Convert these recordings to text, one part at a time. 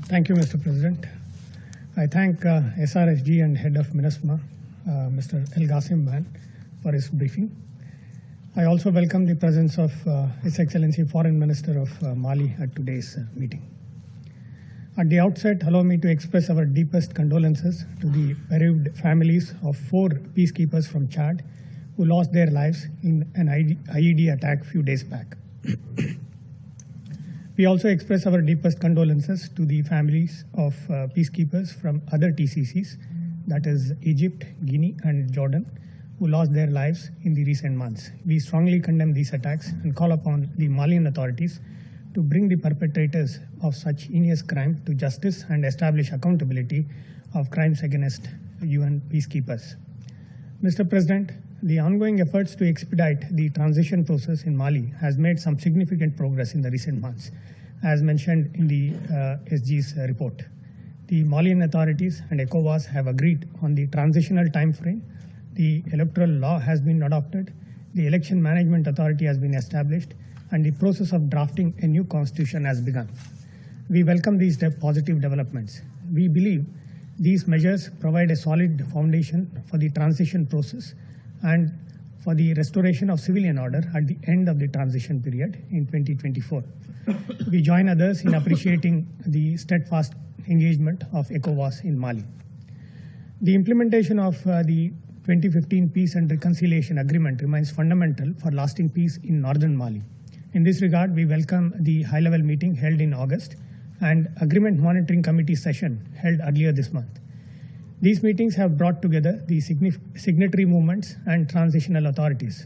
Thank you, Mr. President. I thank SRSG and Head of MINUSMA, Mr. El Ghasim Man, for his briefing. I also welcome the presence of His Excellency Foreign Minister of Mali at today's meeting. At the outset, allow me to express our deepest condolences to the bereaved families of 4 peacekeepers from Chad who lost their lives in an IED attack few days back. We also express our deepest condolences to the families of peacekeepers from other TCCs, that is Egypt, Guinea, and Jordan, who lost their lives in the recent months. We strongly condemn these attacks and call upon the Malian authorities to bring the perpetrators of such heinous crime to justice and establish accountability of crimes against UN peacekeepers. Mr. President, the ongoing efforts to expedite the transition process in Mali has made some significant progress in the recent months, as mentioned in the SG's report. The Malian authorities and ECOWAS have agreed on the transitional time frame. The electoral law has been adopted, the election management authority has been established, and the process of drafting a new constitution has begun. We welcome these positive developments. We believe these measures provide a solid foundation for the transition process and for the restoration of civilian order at the end of the transition period in 2024. We join others in appreciating the steadfast engagement of ECOWAS in Mali. The implementation of the 2015 Peace and Reconciliation Agreement remains fundamental for lasting peace in northern Mali. In this regard, we welcome the high-level meeting held in August and Agreement Monitoring Committee session held earlier this month. These meetings have brought together the signatory movements and transitional authorities.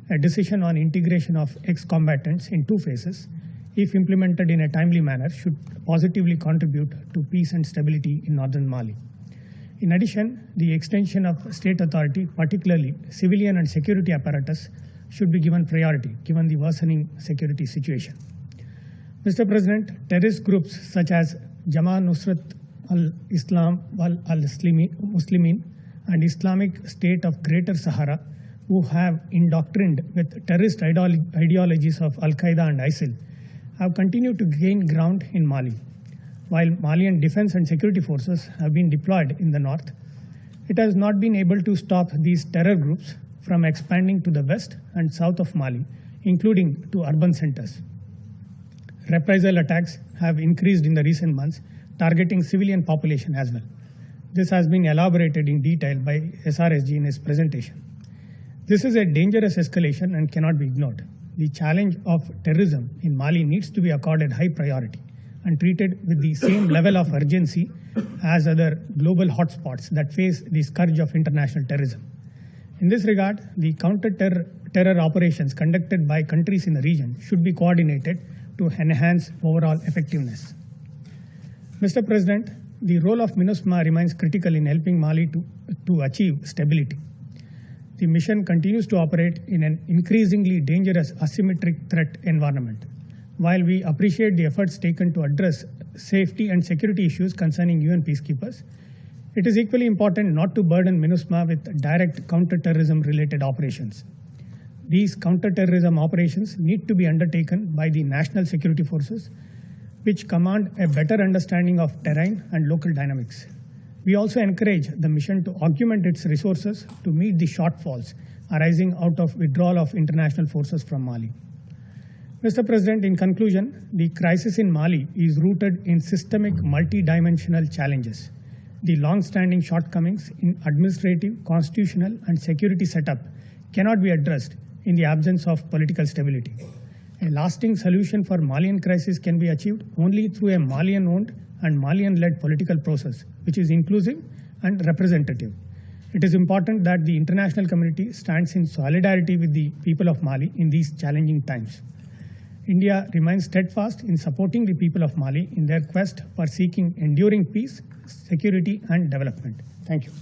A decision on integration of ex-combatants in 2 phases, if implemented in a timely manner, should positively contribute to peace and stability in northern Mali. In addition, the extension of state authority, particularly civilian and security apparatus, should be given priority given the worsening security situation. Mr. President, terrorist groups such as Jama Nusrat al-Islam wal-Muslimin and Islamic State of Greater Sahara, who have indoctrined with terrorist ideologies of Al-Qaeda and ISIL, have continued to gain ground in Mali. While Malian defense and security forces have been deployed in the north, it has not been able to stop these terror groups from expanding to the west and south of Mali, including to urban centers. Reprisal attacks have increased in the recent months, targeting civilian population as well. This has been elaborated in detail by SRSG in his presentation. This is a dangerous escalation and cannot be ignored. The challenge of terrorism in Mali needs to be accorded high priority and treated with the same level of urgency as other global hotspots that face the scourge of international terrorism. In this regard, the counter-terror operations conducted by countries in the region should be coordinated to enhance overall effectiveness. Mr. President, the role of MINUSMA remains critical in helping Mali to achieve stability. The mission continues to operate in an increasingly dangerous asymmetric threat environment. While we appreciate the efforts taken to address safety and security issues concerning UN peacekeepers, it is equally important not to burden MINUSMA with direct counter-terrorism related operations. These counter-terrorism operations need to be undertaken by the national security forces, which command a better understanding of terrain and local dynamics. We also encourage the mission to augment its resources to meet the shortfalls arising out of withdrawal of international forces from Mali. Mr. President, in conclusion, the crisis in Mali is rooted in systemic multidimensional challenges. The long-standing shortcomings in administrative, constitutional, and security setup cannot be addressed in the absence of political stability. A lasting solution for Malian crisis can be achieved only through a Malian-owned and Malian-led political process, which is inclusive and representative. It is important that the international community stands in solidarity with the people of Mali in these challenging times. India remains steadfast in supporting the people of Mali in their quest for seeking enduring peace, security, and development. Thank you.